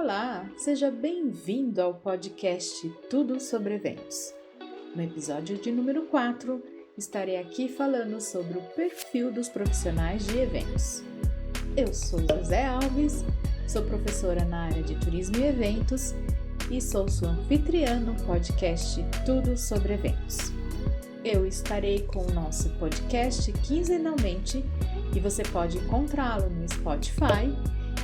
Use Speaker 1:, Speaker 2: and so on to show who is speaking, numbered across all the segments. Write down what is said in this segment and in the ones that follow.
Speaker 1: Olá, seja bem-vindo ao podcast Tudo sobre Eventos. No episódio de número 4, estarei aqui falando sobre o perfil dos profissionais de eventos. Eu sou José Alves, sou professora na área de Turismo e Eventos e sou sua anfitriã no podcast Tudo sobre Eventos. Eu estarei com o nosso podcast quinzenalmente e você pode encontrá-lo no Spotify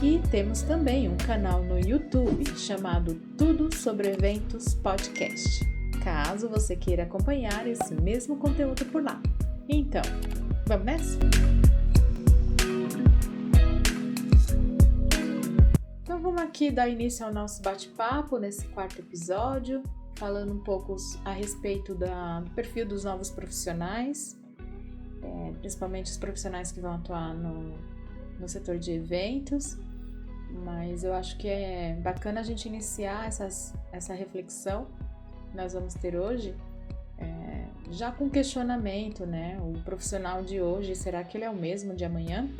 Speaker 1: e temos também um canal no YouTube chamado Tudo sobre Eventos Podcast, caso você queira acompanhar esse mesmo conteúdo por lá. Então, vamos nessa? Então vamos aqui dar início ao nosso bate-papo nesse quarto episódio, falando um pouco a respeito do perfil dos novos profissionais, principalmente os profissionais que vão atuar no setor de eventos, mas eu acho que é bacana a gente iniciar essa reflexão que nós vamos ter hoje, já com questionamento, né? O profissional de hoje, será que ele é o mesmo de amanhã?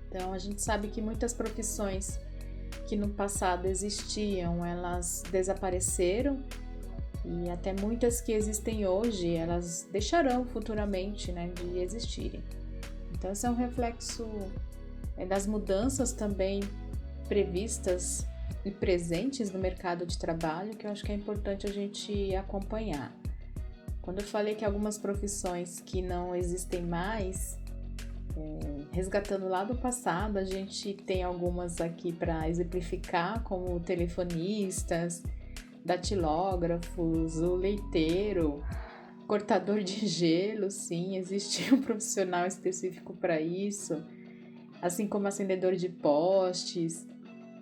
Speaker 1: Então, a gente sabe que muitas profissões que no passado existiam, elas desapareceram e até muitas que existem hoje, elas deixarão futuramente, né, de existirem. Então, esse é um reflexo das mudanças também previstas e presentes no mercado de trabalho, que eu acho que é importante a gente acompanhar. Quando eu falei que algumas profissões que não existem mais, resgatando lá do passado, a gente tem algumas aqui para exemplificar, como telefonistas, datilógrafos, o leiteiro, cortador de gelo, sim, existia um profissional específico para isso, assim como acendedor de postes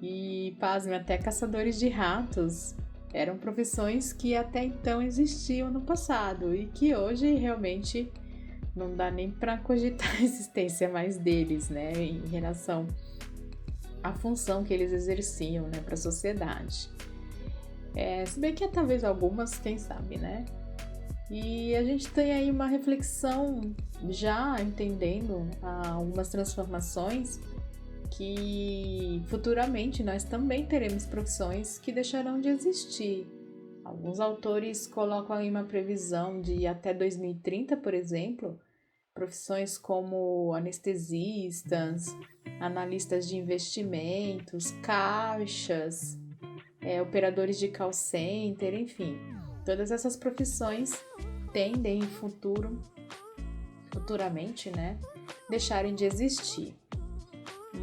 Speaker 1: e, pasme, até caçadores de ratos. Eram profissões que até então existiam no passado e que hoje realmente não dá nem para cogitar a existência mais deles, né, em relação à função que eles exerciam, né, para a sociedade. Se bem que talvez algumas, quem sabe, né? E a gente tem aí uma reflexão já entendendo algumas transformações que futuramente nós também teremos profissões que deixarão de existir. Alguns autores colocam aí uma previsão de até 2030, por exemplo, profissões como anestesistas, analistas de investimentos, caixas, operadores de call center, enfim. Todas essas profissões tendem futuramente, né, deixarem de existir.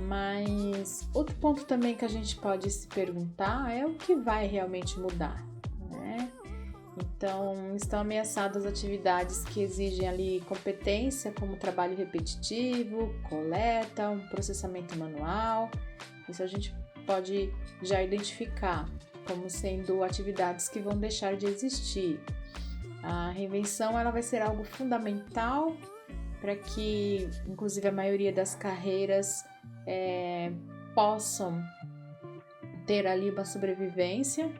Speaker 1: Mas outro ponto também que a gente pode se perguntar é o que vai realmente mudar, né? Então, estão ameaçadas atividades que exigem ali competência, como trabalho repetitivo, coleta, um processamento manual. Isso a gente pode já identificar como sendo atividades que vão deixar de existir. A reinvenção ela vai ser algo fundamental para que, inclusive, a maioria das carreiras possam ter ali uma sobrevivência.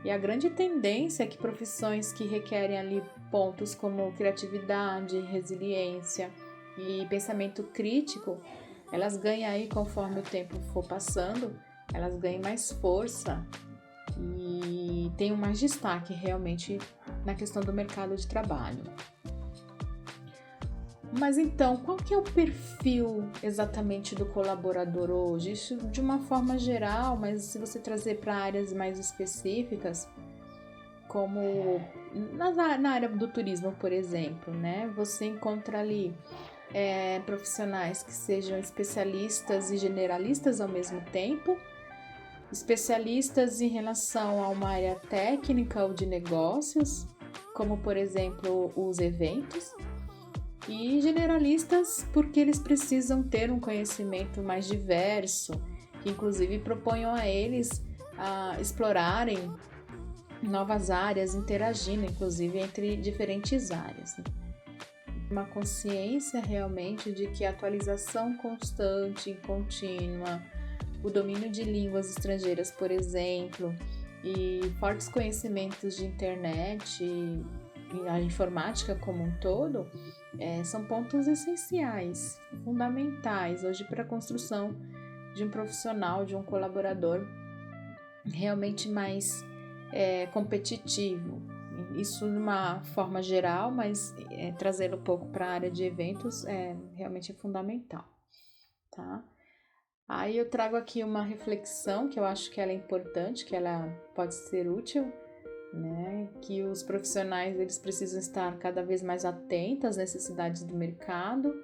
Speaker 1: E a grande tendência é que profissões que requerem ali pontos como criatividade, resiliência e pensamento crítico, elas ganham aí, conforme o tempo for passando, elas ganham mais força e tenham mais destaque realmente na questão do mercado de trabalho. Mas então, qual que é o perfil exatamente do colaborador hoje? Isso de uma forma geral, mas se você trazer para áreas mais específicas, como na área do turismo, por exemplo, né? Você encontra ali profissionais que sejam especialistas e generalistas ao mesmo tempo, especialistas em relação a uma área técnica ou de negócios, como por exemplo os eventos, e generalistas porque eles precisam ter um conhecimento mais diverso, que inclusive proponham a eles a explorarem novas áreas, interagindo inclusive entre diferentes áreas. Uma consciência realmente de que a atualização constante e contínua, o domínio de línguas estrangeiras, por exemplo, e fortes conhecimentos de internet e a informática como um todo, são pontos essenciais, fundamentais hoje para a construção de um profissional, de um colaborador realmente mais competitivo. Isso de uma forma geral, mas trazendo um pouco para a área de eventos realmente é fundamental, tá? Aí eu trago aqui uma reflexão que eu acho que ela é importante, que ela pode ser útil, né? Que os profissionais eles precisam estar cada vez mais atentos às necessidades do mercado.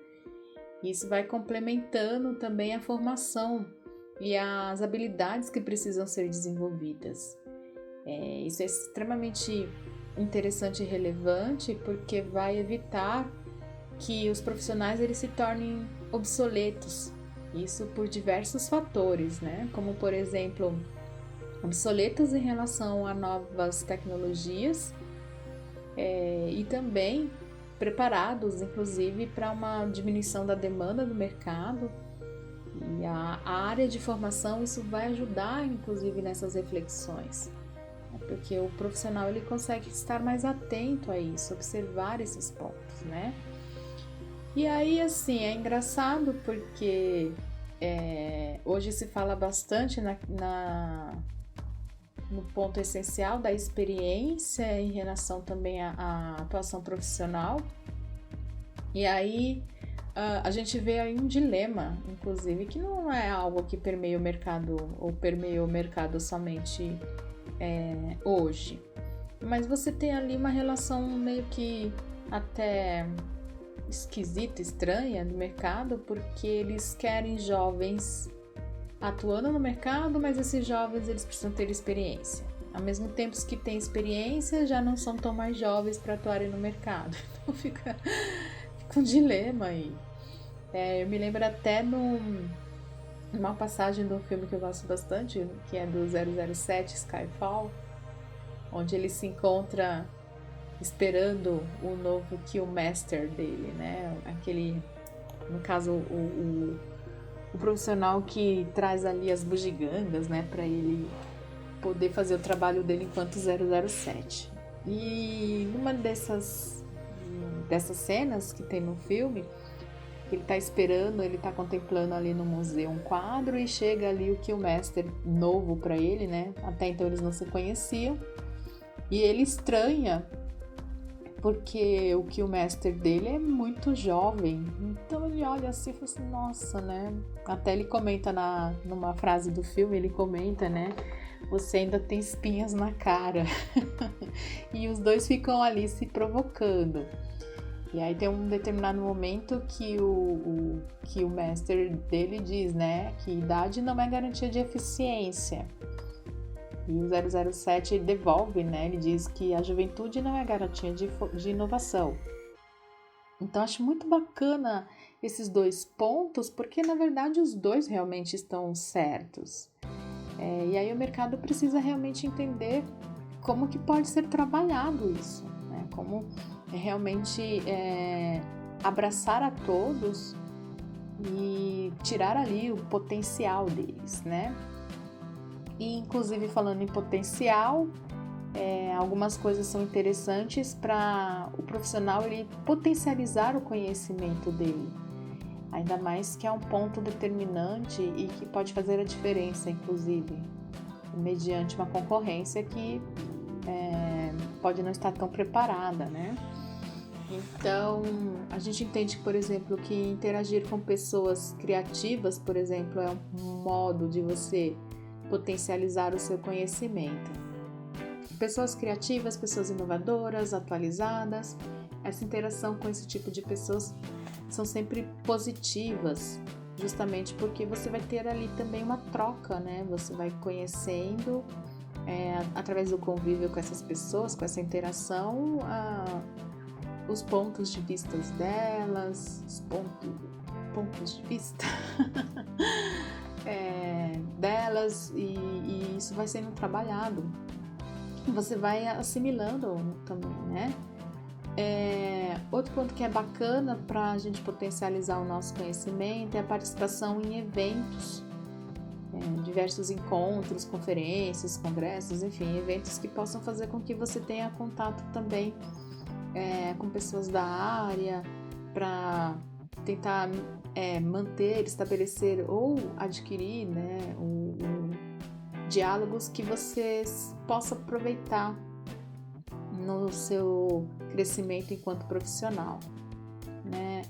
Speaker 1: Isso vai complementando também a formação e as habilidades que precisam ser desenvolvidas. Isso é extremamente interessante e relevante porque vai evitar que os profissionais eles se tornem obsoletos. Isso por diversos fatores, né? Como, por exemplo, obsoletos em relação a novas tecnologias e também preparados, inclusive, para uma diminuição da demanda do mercado. E a área de formação, isso vai ajudar, inclusive, nessas reflexões, porque o profissional ele consegue estar mais atento a isso, observar esses pontos, né? E aí, assim, é engraçado porque hoje se fala bastante no ponto essencial da experiência em relação também à atuação profissional. E aí a gente vê aí um dilema, inclusive, que não é algo que permeia o mercado ou permeia o mercado somente hoje. Mas você tem ali uma relação meio que até esquisita, estranha do mercado, porque eles querem jovens atuando no mercado, mas esses jovens eles precisam ter experiência. Ao mesmo tempo os que têm experiência já não são tão mais jovens para atuarem no mercado. Então fica um dilema aí. Eu me lembro até numa passagem do filme que eu gosto bastante, que é do 007 Skyfall, onde ele se encontra esperando o novo Killmaster dele, né? Aquele, no caso, o profissional que traz ali as bugigangas, né? Para ele poder fazer o trabalho dele enquanto 007. E numa dessas cenas que tem no filme, ele tá esperando, ele tá contemplando ali no museu um quadro e chega ali o Killmaster novo para ele, né? Até então eles não se conheciam. E ele estranha porque o Killmaster dele é muito jovem. Então ele olha assim e fala assim, nossa, né? Até ele comenta numa frase do filme, ele comenta, né? Você ainda tem espinhas na cara. E os dois ficam ali se provocando. E aí tem um determinado momento que o Master dele diz, né? Que idade não é garantia de eficiência. E o 007 devolve, né? Ele diz que a juventude não é garantia de inovação. Então acho muito bacana esses dois pontos, porque na verdade os dois realmente estão certos. E aí o mercado precisa realmente entender como que pode ser trabalhado isso, né? Como realmente abraçar a todos e tirar ali o potencial deles, né? E inclusive falando em potencial, algumas coisas são interessantes para o profissional ele potencializar o conhecimento dele. Ainda mais que é um ponto determinante e que pode fazer a diferença, inclusive, mediante uma concorrência que pode não estar tão preparada, né? Então, a gente entende, por exemplo, que interagir com pessoas criativas, por exemplo, é um modo de você potencializar o seu conhecimento. Pessoas criativas, pessoas inovadoras, atualizadas, essa interação com esse tipo de pessoas são sempre positivas, justamente porque você vai ter ali também uma troca, né? Você vai conhecendo, através do convívio com essas pessoas, com essa interação, os pontos de vista delas, os pontos de vista delas, e isso vai sendo trabalhado. Você vai assimilando também, né? Outro ponto que é bacana para a gente potencializar o nosso conhecimento é a participação em eventos, diversos encontros, conferências, congressos, enfim, eventos que possam fazer com que você tenha contato também com pessoas da área, para tentar manter, estabelecer ou adquirir, né, diálogos que você possa aproveitar no seu crescimento enquanto profissional, né?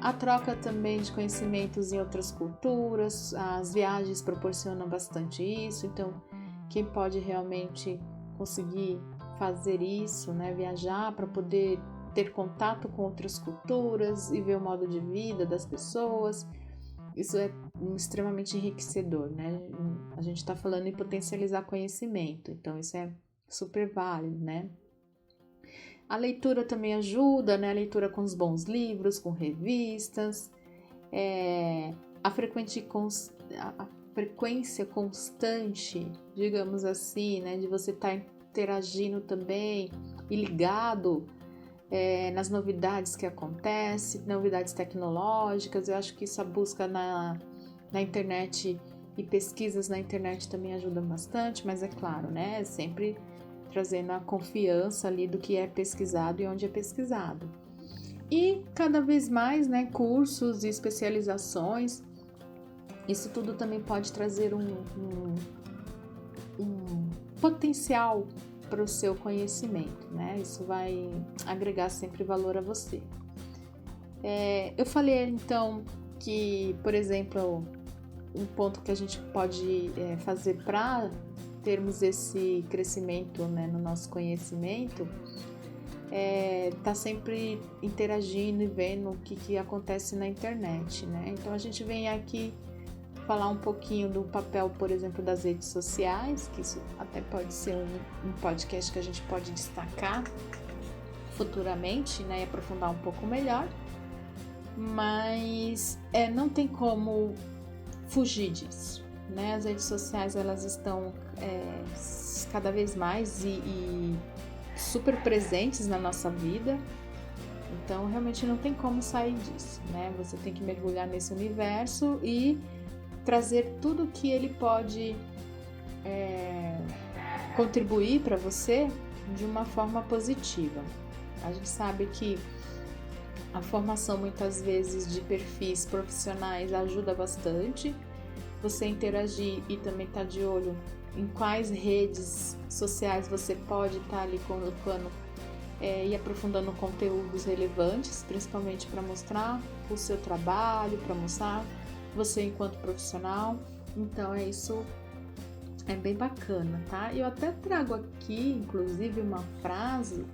Speaker 1: A troca também de conhecimentos em outras culturas, as viagens proporcionam bastante isso, então quem pode realmente conseguir fazer isso, né, viajar para poder ter contato com outras culturas e ver o modo de vida das pessoas, isso é extremamente enriquecedor, né? A gente está falando em potencializar conhecimento, então isso é super válido, né? A leitura também ajuda, né? A leitura com os bons livros, com revistas, a frequência constante, digamos assim, né? De você estar interagindo também e ligado nas novidades que acontecem, novidades tecnológicas. Eu acho que isso, a busca na internet e pesquisas na internet também ajudam bastante, mas é claro, né? Sempre trazendo a confiança ali do que é pesquisado e onde é pesquisado. E cada vez mais, né, cursos e especializações, isso tudo também pode trazer um potencial para o seu conhecimento, né? Isso vai agregar sempre valor a você. Eu falei então que, por exemplo, um ponto que a gente pode fazer para termos esse crescimento, né, no nosso conhecimento, tá sempre interagindo e vendo o que acontece na internet, né? Então a gente vem aqui falar um pouquinho do papel, por exemplo, das redes sociais, que isso até pode ser um podcast que a gente pode destacar futuramente, né, e aprofundar um pouco melhor, mas não tem como fugir disso, né? As redes sociais, elas estão cada vez mais e super presentes na nossa vida, então realmente não tem como sair disso, né? Você tem que mergulhar nesse universo e trazer tudo que ele pode contribuir para você de uma forma positiva. A gente sabe que a formação muitas vezes de perfis profissionais ajuda bastante, você interagir e também estar de olho em quais redes sociais você pode estar ali colocando e aprofundando conteúdos relevantes, principalmente para mostrar o seu trabalho, para mostrar você enquanto profissional. Então isso é bem bacana, tá? Eu até trago aqui, inclusive, uma frase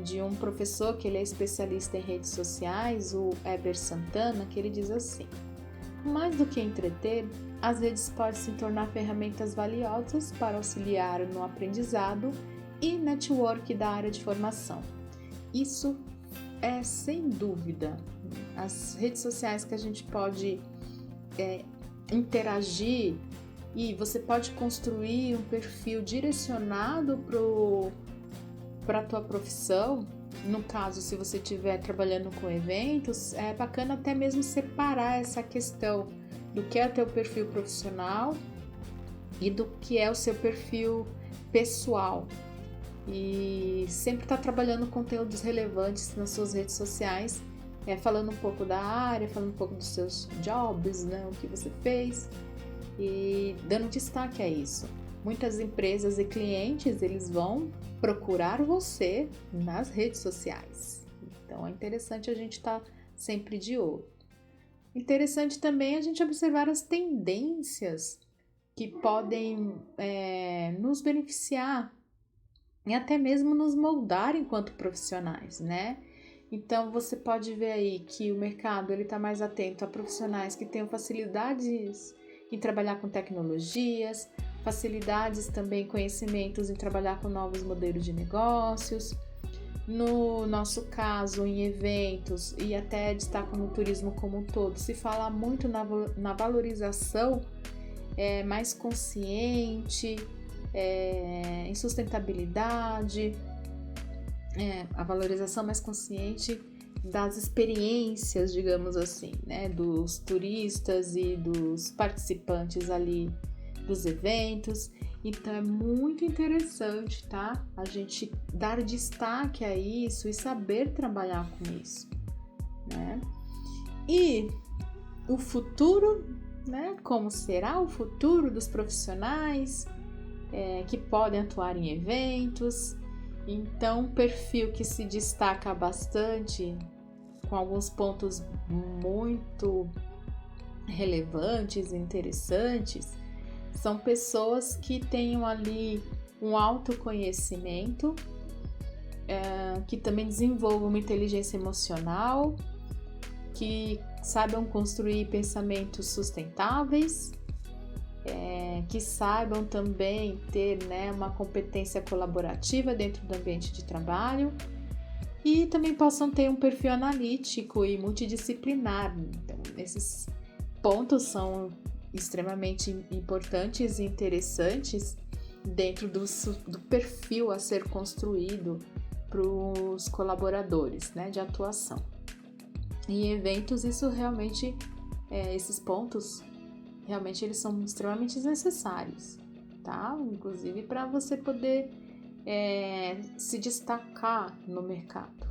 Speaker 1: de um professor que ele é especialista em redes sociais, o Heber Santana, que ele diz assim: mais do que entreter, as redes podem se tornar ferramentas valiosas para auxiliar no aprendizado e network da área de formação. Isso é sem dúvida. As redes sociais que a gente pode interagir, e você pode construir um perfil direcionado para a tua profissão. No caso, se você estiver trabalhando com eventos, é bacana até mesmo separar essa questão do que é o teu perfil profissional e do que é o seu perfil pessoal. E sempre estar trabalhando conteúdos relevantes nas suas redes sociais, falando um pouco da área, falando um pouco dos seus jobs, né, o que você fez, e dando destaque a isso. Muitas empresas e clientes, eles vão procurar você nas redes sociais. Então é interessante a gente estar sempre de olho. Interessante também a gente observar as tendências que podem nos beneficiar e até mesmo nos moldar enquanto profissionais, né? Então você pode ver aí que o mercado está mais atento a profissionais que tenham facilidades em trabalhar com tecnologias, facilidades também, conhecimentos em trabalhar com novos modelos de negócios. No nosso caso, em eventos e até destaco no turismo como um todo, se fala muito na valorização mais consciente, em sustentabilidade, a valorização mais consciente das experiências, digamos assim, né, dos turistas e dos participantes ali dos eventos. Então é muito interessante, tá? A gente dar destaque a isso e saber trabalhar com isso, né? E o futuro, né? Como será o futuro dos profissionais que podem atuar em eventos. Então, um perfil que se destaca bastante, com alguns pontos muito relevantes e interessantes, são pessoas que tenham ali um autoconhecimento, que também desenvolvam uma inteligência emocional, que saibam construir pensamentos sustentáveis, que saibam também ter, né, uma competência colaborativa dentro do ambiente de trabalho e também possam ter um perfil analítico e multidisciplinar. Então, esses pontos são extremamente importantes e interessantes dentro do perfil a ser construído para os colaboradores, né, de atuação. Em eventos, isso realmente, esses pontos, realmente eles são extremamente necessários, tá? Inclusive para você poder se destacar no mercado.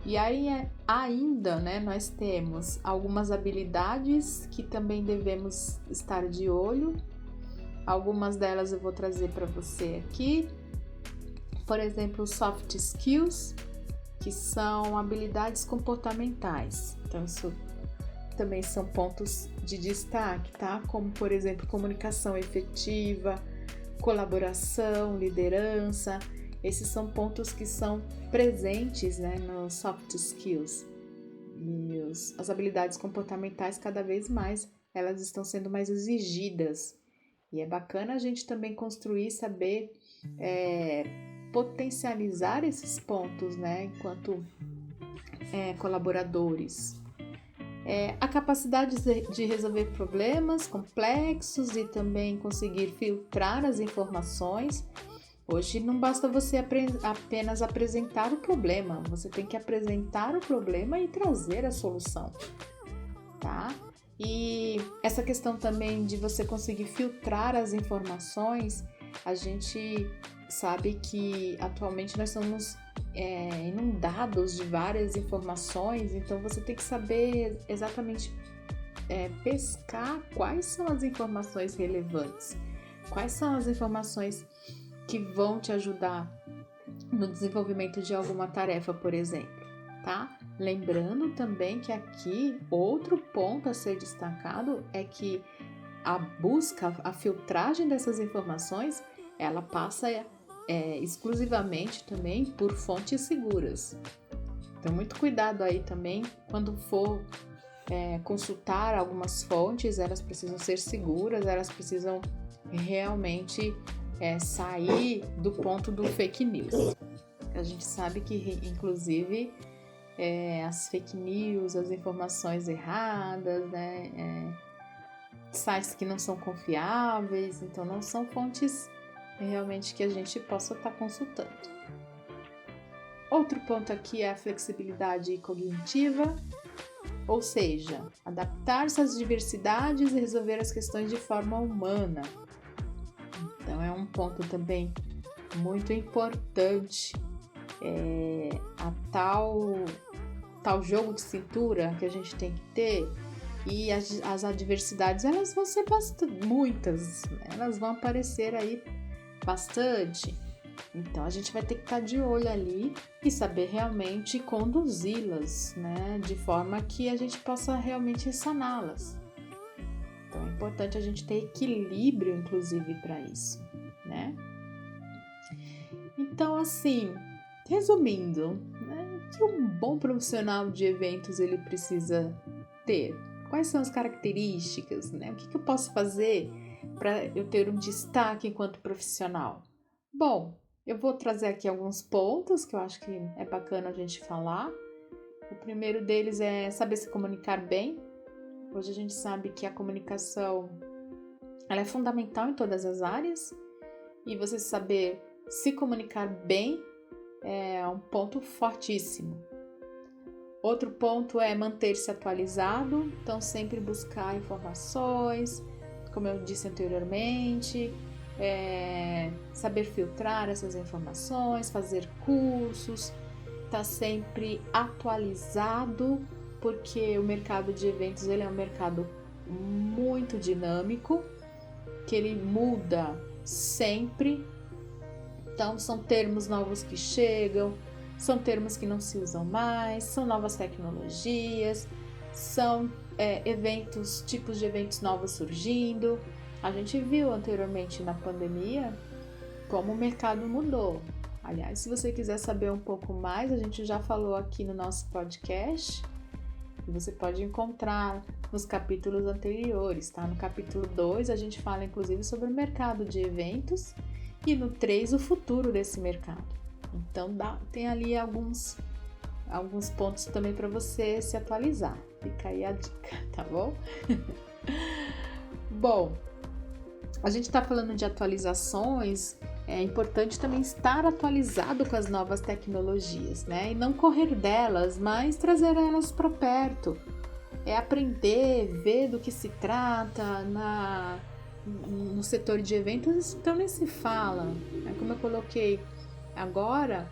Speaker 1: E aí ainda, né, nós temos algumas habilidades que também devemos estar de olho. Algumas delas eu vou trazer para você aqui. Por exemplo, soft skills, que são habilidades comportamentais. Então, isso também são pontos de destaque, tá? Como, por exemplo, comunicação efetiva, colaboração, liderança. Esses são pontos que são presentes, né, nos soft skills. E as habilidades comportamentais, cada vez mais, elas estão sendo mais exigidas. E é bacana a gente também construir, saber potencializar esses pontos, né, enquanto colaboradores. A capacidade de resolver problemas complexos e também conseguir filtrar as informações. Hoje não basta você apenas apresentar o problema, você tem que apresentar o problema e trazer a solução, tá? E essa questão também de você conseguir filtrar as informações, a gente sabe que atualmente nós somos inundados de várias informações, então você tem que saber exatamente pescar quais são as informações relevantes, quais são as informações que vão te ajudar no desenvolvimento de alguma tarefa, por exemplo, tá? Lembrando também que aqui outro ponto a ser destacado é que a busca, a filtragem dessas informações, ela passa exclusivamente também por fontes seguras. Então, muito cuidado aí também quando for consultar algumas fontes, elas precisam ser seguras, elas precisam realmente sair do ponto do fake news. A gente sabe que, inclusive, as fake news, as informações erradas, né, sites que não são confiáveis, então não são fontes realmente que a gente possa estar consultando. Outro ponto aqui é a flexibilidade cognitiva, ou seja, adaptar-se às diversidades e resolver as questões de forma humana. Então é um ponto também muito importante, a tal jogo de cintura que a gente tem que ter. E as adversidades, elas vão ser muitas, elas vão aparecer aí bastante. Então a gente vai ter que estar de olho ali e saber realmente conduzi-las, né, de forma que a gente possa realmente saná-las. Então é importante a gente ter equilíbrio, inclusive, para isso, né? Então, assim, resumindo, né, o que um bom profissional de eventos ele precisa ter? Quais são as características, né? O que eu posso fazer para eu ter um destaque enquanto profissional? Bom, eu vou trazer aqui alguns pontos que eu acho que é bacana a gente falar. O primeiro deles é saber se comunicar bem. Hoje a gente sabe que a comunicação ela é fundamental em todas as áreas e você saber se comunicar bem é um ponto fortíssimo. Outro ponto é manter-se atualizado, então sempre buscar informações, como eu disse anteriormente, saber filtrar essas informações, fazer cursos, estar sempre atualizado porque o mercado de eventos ele é um mercado muito dinâmico, que ele muda sempre. Então, são termos novos que chegam, são termos que não se usam mais, são novas tecnologias, são eventos, tipos de eventos novos surgindo. A gente viu anteriormente na pandemia como o mercado mudou. Aliás, se você quiser saber um pouco mais, a gente já falou aqui no nosso podcast e você pode encontrar nos capítulos anteriores, tá? No capítulo 2 a gente fala inclusive sobre o mercado de eventos e no 3 o futuro desse mercado. Então tem ali alguns pontos também para você se atualizar. Fica aí a dica, tá bom? Bom, a gente está falando de atualizações, é importante também estar atualizado com as novas tecnologias, né? E não correr delas, mas trazer elas para perto. É aprender, ver do que se trata no setor de eventos, então nem se fala. Como eu coloquei agora,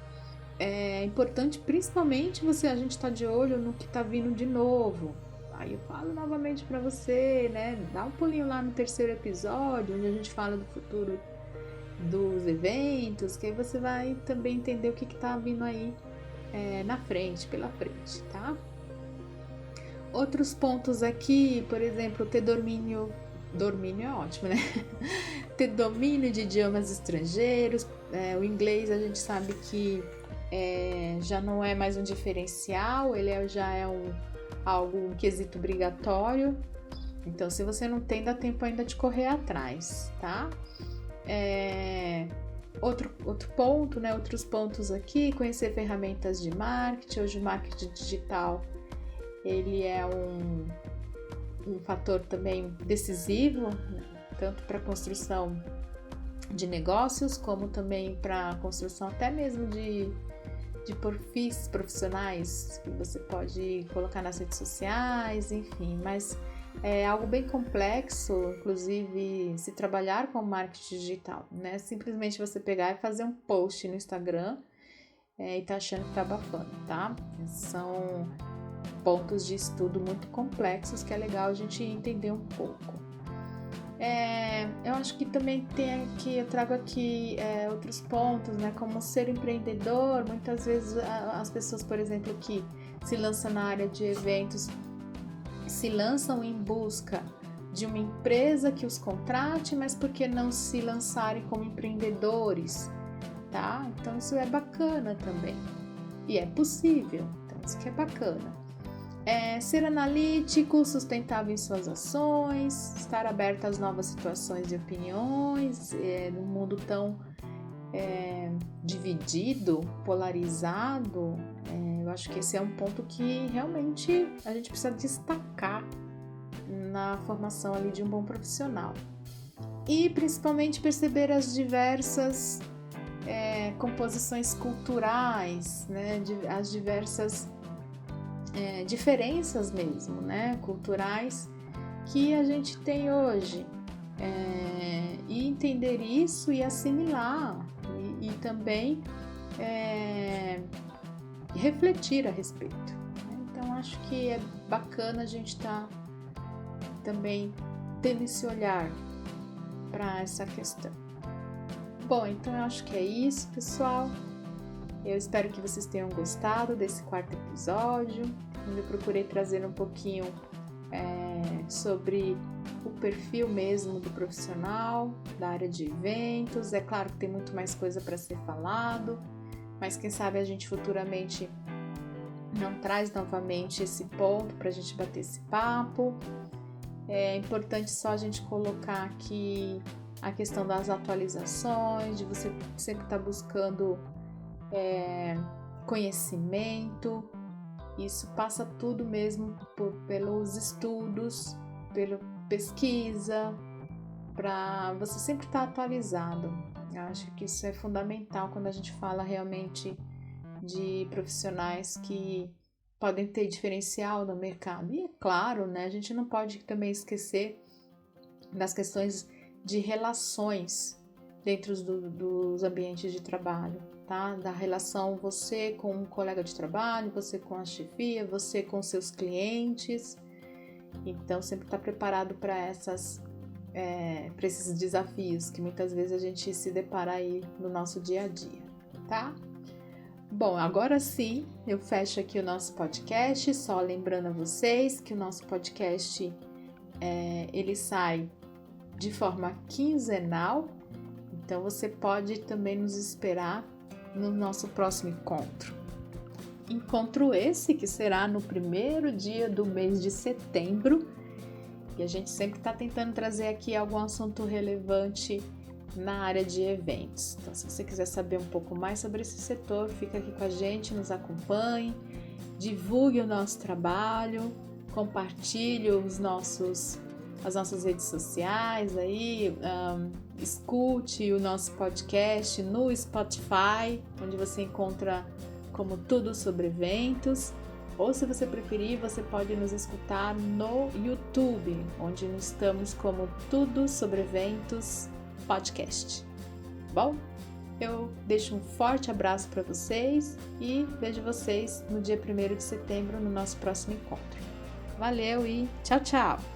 Speaker 1: é importante principalmente a gente estar de olho no que está vindo de novo. Aí eu falo novamente para você, né? Dá um pulinho lá no 3º episódio, onde a gente fala do futuro dos eventos, que aí você vai também entender o que está vindo aí pela frente, tá? Outros pontos aqui, por exemplo, ter domínio é ótimo, né? Ter domínio de idiomas estrangeiros, o inglês a gente sabe que já não é mais um diferencial, ele já é um quesito obrigatório. Então, se você não tem, dá tempo ainda de correr atrás, tá? Outro ponto, né? Outros pontos aqui, conhecer ferramentas de marketing. Hoje o marketing digital ele é um fator também decisivo, né? Tanto para a construção de negócios, como também para a construção até mesmo de perfis profissionais que você pode colocar nas redes sociais, enfim, mas é algo bem complexo, inclusive se trabalhar com marketing digital, né? Simplesmente você pegar e fazer um post no Instagram e tá achando que tá abafando, tá? São pontos de estudo muito complexos que é legal a gente entender um pouco. Eu acho que também eu trago aqui outros pontos, né? Como ser empreendedor, muitas vezes as pessoas, por exemplo, que se lançam na área de eventos, se lançam em busca de uma empresa que os contrate, mas por que não se lançarem como empreendedores, tá? Então isso é bacana também, e é possível, então isso que é bacana. Ser analítico, sustentável em suas ações, estar aberto às novas situações e opiniões, num mundo tão dividido, polarizado. Eu acho que esse é um ponto que realmente a gente precisa destacar na formação ali de um bom profissional. E principalmente perceber as diversas composições culturais, né? As diversas diferenças mesmo, né, culturais que a gente tem hoje, e entender isso e assimilar e também refletir a respeito. Então acho que é bacana a gente estar também tendo esse olhar para essa questão. Bom, então eu acho que é isso, pessoal. Eu espero que vocês tenham gostado desse 4º episódio, onde eu procurei trazer um pouquinho sobre o perfil mesmo do profissional, da área de eventos. É claro que tem muito mais coisa para ser falado, mas quem sabe a gente futuramente não traz novamente esse ponto para a gente bater esse papo. É importante só a gente colocar aqui a questão das atualizações, de você sempre estar buscando conhecimento. Isso passa tudo mesmo pelos estudos, pela pesquisa, para você sempre estar atualizado. Eu acho que isso é fundamental quando a gente fala realmente de profissionais que podem ter diferencial no mercado. E é claro, né, a gente não pode também esquecer das questões de relações dentro dos ambientes de trabalho, tá? Da relação você com um colega de trabalho, você com a chefia, você com seus clientes. Então, sempre estar preparado para esses desafios que muitas vezes a gente se depara aí no nosso dia a dia, tá? Bom, agora sim, eu fecho aqui o nosso podcast, só lembrando a vocês que o nosso podcast, ele sai de forma quinzenal, então você pode também nos esperar no nosso próximo encontro. Encontro esse que será no primeiro dia do mês de setembro, e a gente sempre está tentando trazer aqui algum assunto relevante na área de eventos. Então, se você quiser saber um pouco mais sobre esse setor, fica aqui com a gente, nos acompanhe, divulgue o nosso trabalho, compartilhe as nossas redes sociais aí, escute o nosso podcast no Spotify, onde você encontra como Tudo Sobre Eventos, ou se você preferir, você pode nos escutar no YouTube, onde estamos como Tudo Sobre Eventos Podcast. Bom, eu deixo um forte abraço para vocês e vejo vocês no dia 1º de setembro no nosso próximo encontro. Valeu e tchau, tchau!